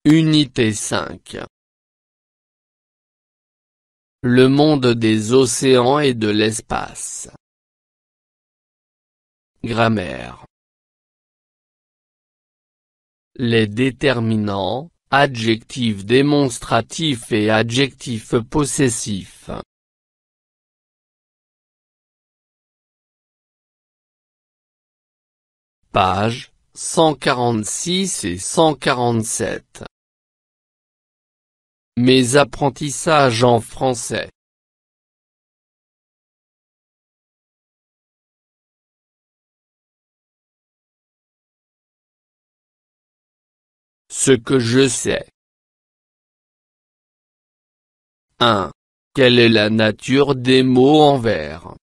Unité 5. Le monde des océans et de l'espace. Grammaire. Les déterminants, adjectifs démonstratifs et adjectifs possessifs. Pages 146 et 147. Mes apprentissages en français. Ce que je sais. 1. Quelle est la nature des mots en vers?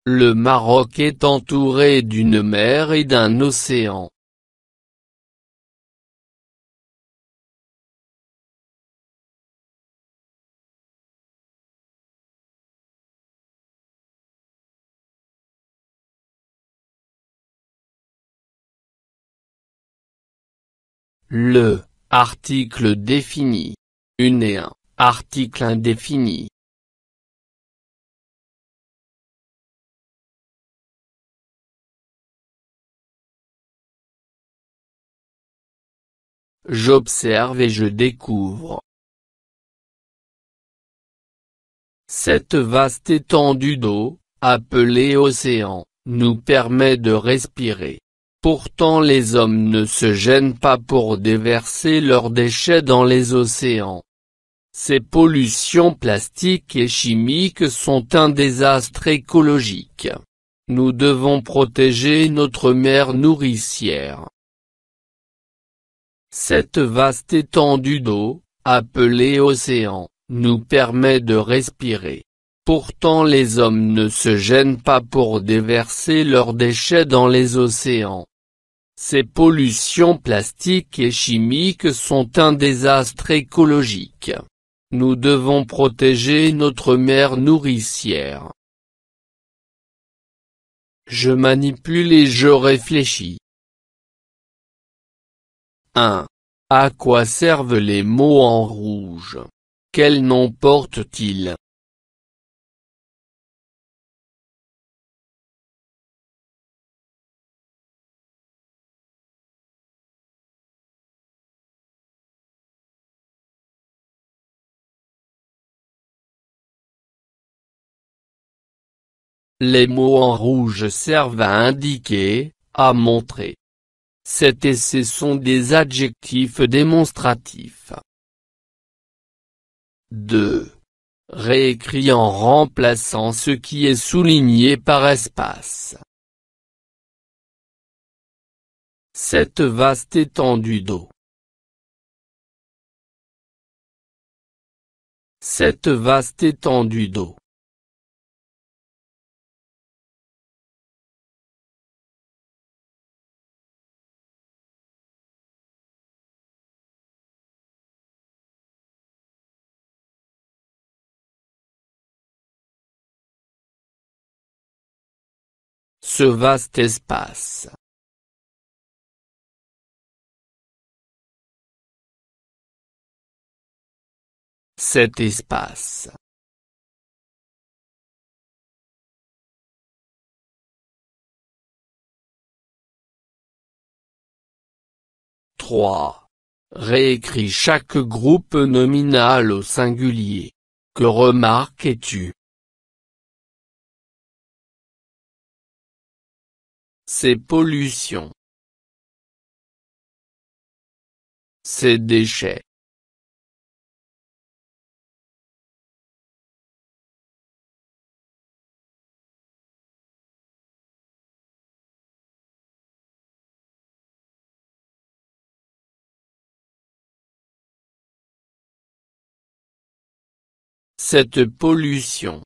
Le Maroc est entouré d'une mer et d'un océan. Le article défini. Une et un. Article indéfini. J'observe et je découvre. Cette vaste étendue d'eau, appelée océan, nous permet de respirer. Pourtant les hommes ne se gênent pas pour déverser leurs déchets dans les océans. Ces pollutions plastiques et chimiques sont un désastre écologique. Nous devons protéger notre mer nourricière. Cette vaste étendue d'eau, appelée océan, nous permet de respirer. Pourtant les hommes ne se gênent pas pour déverser leurs déchets dans les océans. Ces pollutions plastiques et chimiques sont un désastre écologique. Nous devons protéger notre mer nourricière. Je manipule et je réfléchis. 1. À quoi servent les mots en rouge? Quel nom portent-ils? Les mots en rouge servent à indiquer, à montrer. Cet et ces sont des adjectifs démonstratifs. 2. Réécrit en remplaçant ce qui est souligné par espace. Cette vaste étendue d'eau. Cette vaste étendue d'eau. Ce vaste espace. Cet espace. Réécris chaque groupe nominal au singulier. Que remarques-tu? Ces pollutions. Ces déchets. Cette pollution.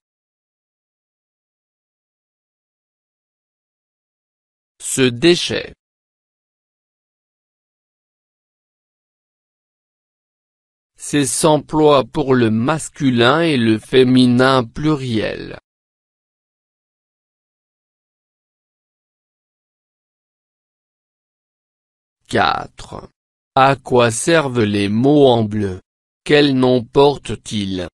ce déchet. Ces s'emploient pour le masculin et le féminin pluriel. Quatre. À quoi servent les mots en bleu? Quel nom portent-ils?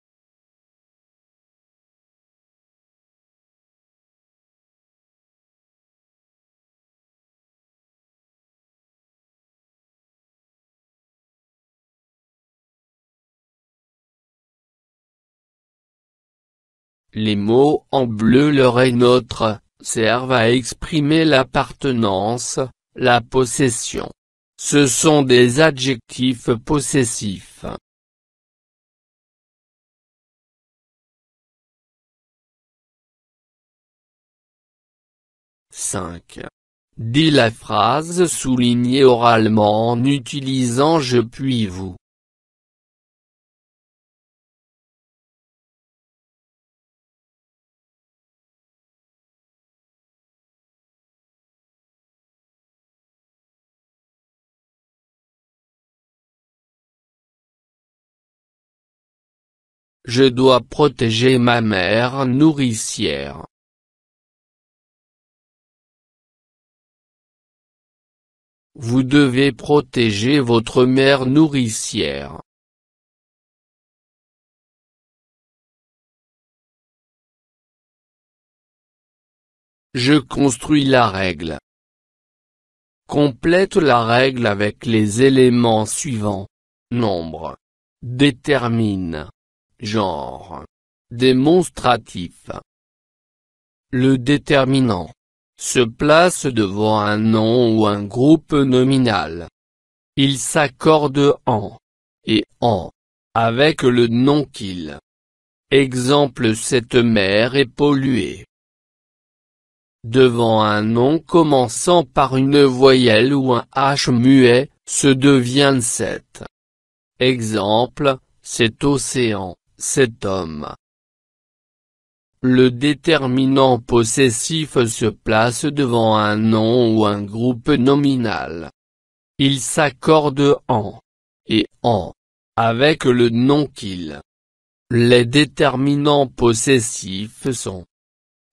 Les mots en bleu leur et notre servent à exprimer l'appartenance, la possession. Ce sont des adjectifs possessifs. Cinq. Dis la phrase soulignée oralement en utilisant je puis vous. Je dois protéger ma mère nourricière. Vous devez protéger votre mère nourricière. Je construis la règle. Complète la règle avec les éléments suivants. Nombre. Détermine. Genre. Démonstratif. Le déterminant se place devant un nom ou un groupe nominal. Il s'accorde en et en avec le nom qu'il. Exemple: cette mer est polluée. Devant un nom commençant par une voyelle ou un H muet, se devient cet. Exemple: cet océan, cet homme. Le déterminant possessif se place devant un nom ou un groupe nominal. Il s'accorde en et en avec le nom qu'il. Les déterminants possessifs sont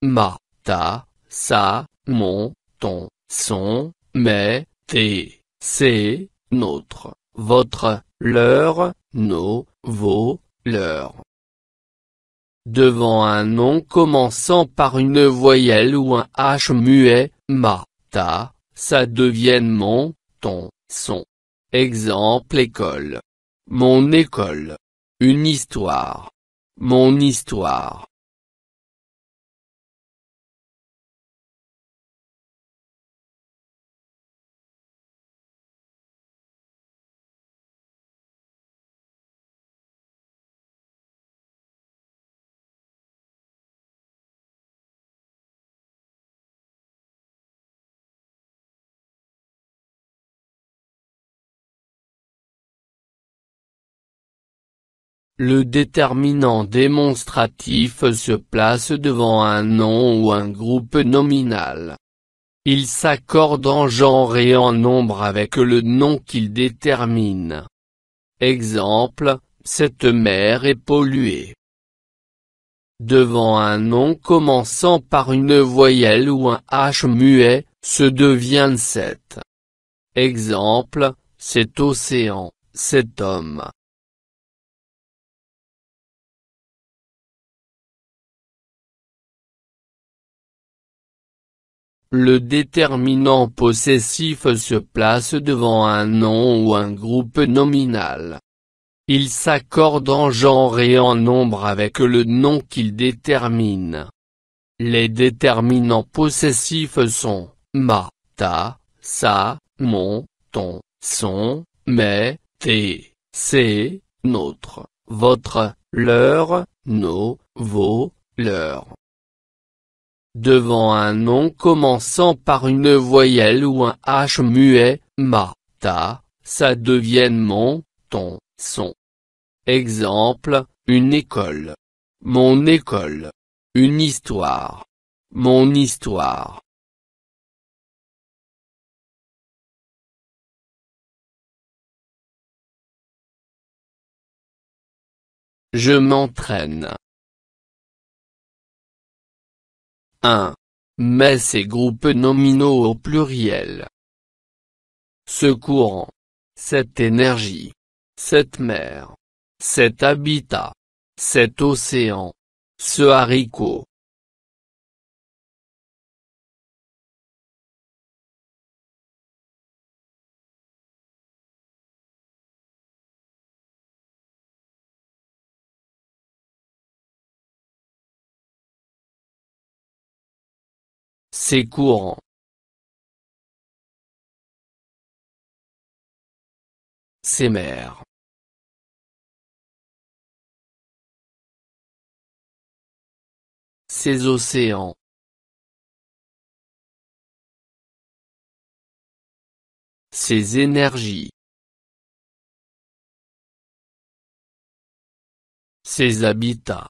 ma, ta, sa, mon, ton, son, mes, tes, ses, notre, votre, leur, nos, vos, leurs. Devant un nom commençant par une voyelle ou un H muet, ma, ta, ça devienne mon, ton, son. Exemple: école. Mon école. Une histoire. Mon histoire. Le déterminant démonstratif se place devant un nom ou un groupe nominal. Il s'accorde en genre et en nombre avec le nom qu'il détermine. Exemple: cette mer est polluée. Devant un nom commençant par une voyelle ou un H muet, se devient cet. Exemple: cet océan, cet homme. Le déterminant possessif se place devant un nom ou un groupe nominal. Il s'accorde en genre et en nombre avec le nom qu'il détermine. Les déterminants possessifs sont ma, ta, sa, mon, ton, son, mes, tes, ses, notre, votre, leur, nos, vos, leurs. Devant un nom commençant par une voyelle ou un H muet, ma, ta, ça devienne mon, ton, son. Exemple: une école. Mon école. Une histoire. Mon histoire. Je m'entraîne. 1. Mets ces groupes nominaux au pluriel. Ce courant, cette énergie, cette mer, cet habitat, cet océan, ce haricot. Ces courants. Ces mers. Ces océans. Ces énergies. Ces habitats.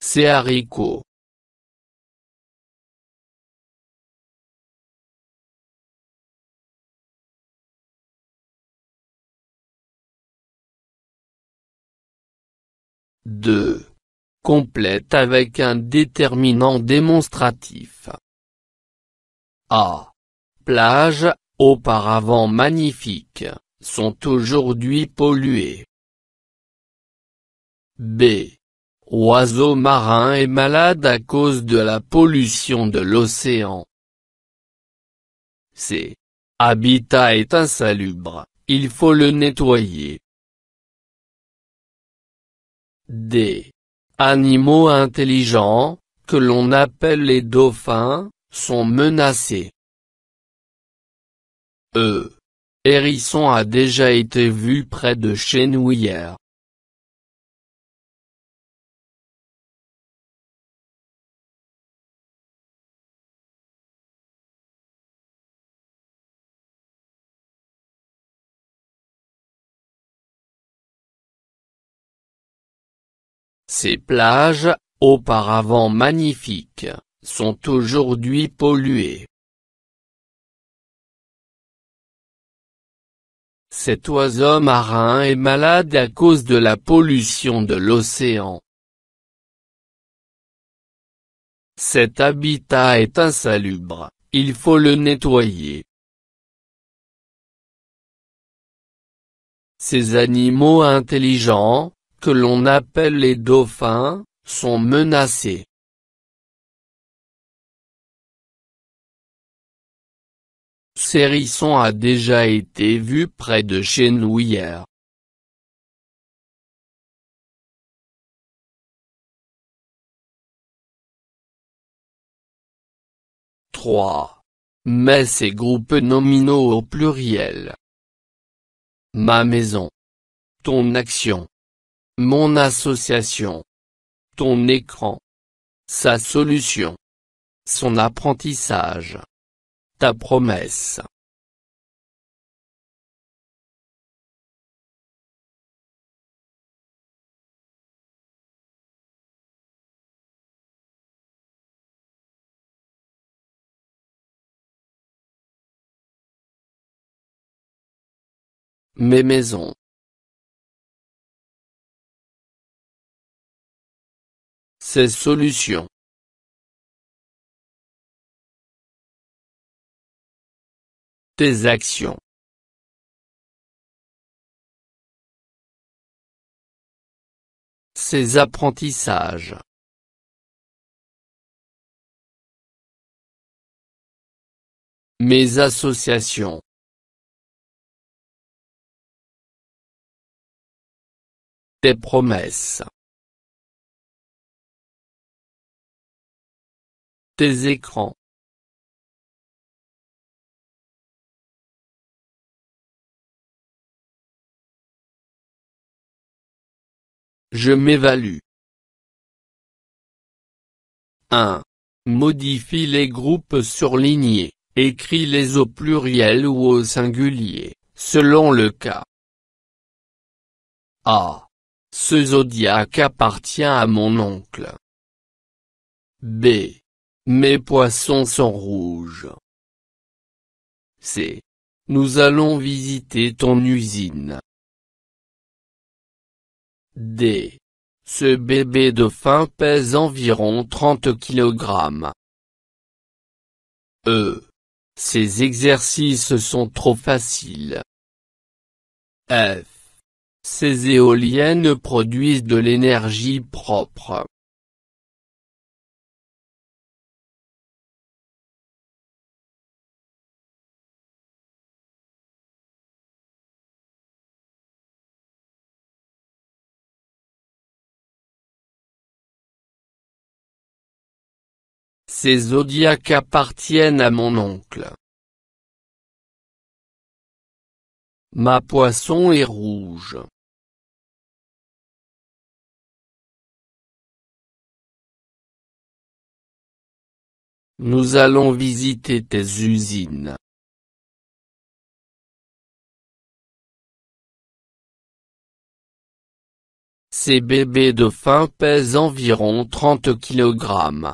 Ces haricots. Deux. Complète avec un déterminant démonstratif. A. Plages, auparavant magnifiques, sont aujourd'hui polluées. B. Oiseau marin est malade à cause de la pollution de l'océan. C. Habitat est insalubre, il faut le nettoyer. D. Animaux intelligents, que l'on appelle les dauphins, sont menacés. E. Hérisson a déjà été vu près de chez nous hier. Ces plages, auparavant magnifiques, sont aujourd'hui polluées. Cet oiseau marin est malade à cause de la pollution de l'océan. Cet habitat est insalubre, il faut le nettoyer. Ces animaux intelligents, que l'on appelle les dauphins, sont menacés. Ce hérisson a déjà été vu près de chez nous hier. Trois. Mets ces groupes nominaux au pluriel. Ma maison. Ton action. Mon association. Ton écran. Sa solution. Son apprentissage. Ta promesse. Mes maisons. Ces solutions. Tes actions. Ces apprentissages. Mes associations. Tes promesses. Tes écrans. Je m'évalue. 1. Modifie les groupes surlignés, écris-les au pluriel ou au singulier, selon le cas. A. Ce zodiaque appartient à mon oncle. B. Mes poissons sont rouges. C. Nous allons visiter ton usine. D. Ce bébé dauphin pèse environ 30 kg. E. Ces exercices sont trop faciles. F. Ces éoliennes produisent de l'énergie propre. Ces zodiaques appartiennent à mon oncle. Ma poisson est rouge. Nous allons visiter tes usines. Ces bébés dauphins pèsent environ 30 kg.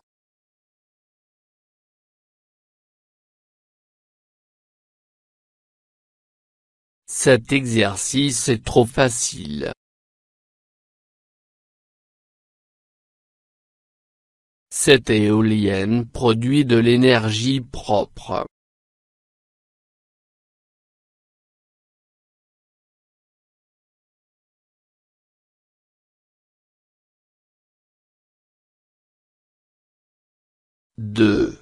Cet exercice est trop facile. Cette éolienne produit de l'énergie propre. Deux.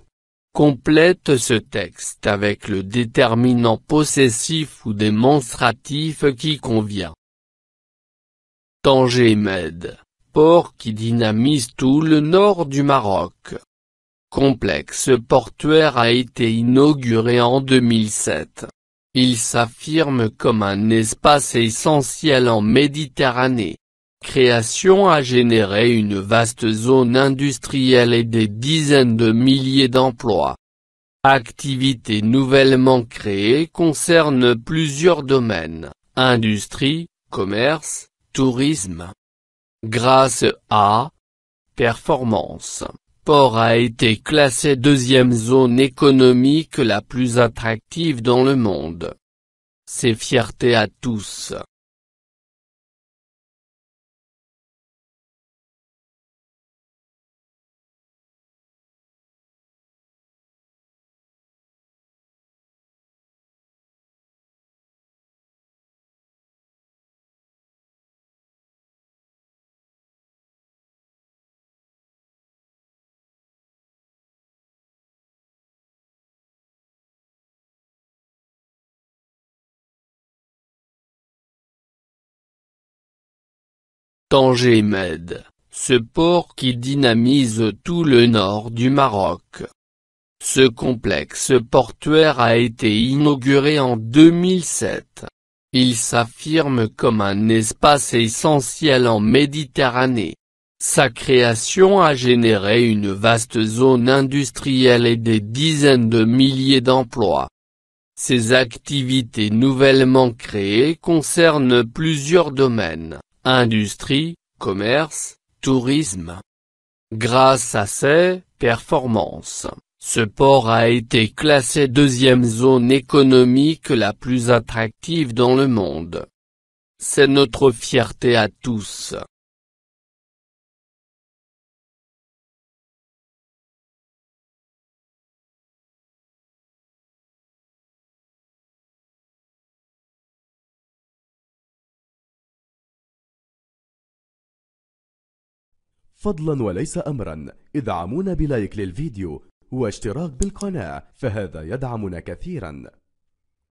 Complète ce texte avec le déterminant possessif ou démonstratif qui convient. Tanger Med, port qui dynamise tout le nord du Maroc. Complexe portuaire a été inauguré en 2007. Il s'affirme comme un espace essentiel en Méditerranée. Création a généré une vaste zone industrielle et des dizaines de milliers d'emplois. Activités nouvellement créées concernent plusieurs domaines, industrie, commerce, tourisme. Grâce à performance, Port a été classé deuxième zone économique la plus attractive dans le monde. C'est fierté à tous. Tanger Med, ce port qui dynamise tout le nord du Maroc. Ce complexe portuaire a été inauguré en 2007. Il s'affirme comme un espace essentiel en Méditerranée. Sa création a généré une vaste zone industrielle et des dizaines de milliers d'emplois. Ces activités nouvellement créées concernent plusieurs domaines, industrie, commerce, tourisme. Grâce à ses performances, ce port a été classé deuxième zone économique la plus attractive dans le monde. C'est notre fierté à tous. فضلا وليس أمرا ادعمونا بلايك للفيديو واشتراك بالقناة، فهذا يدعمنا كثيرا.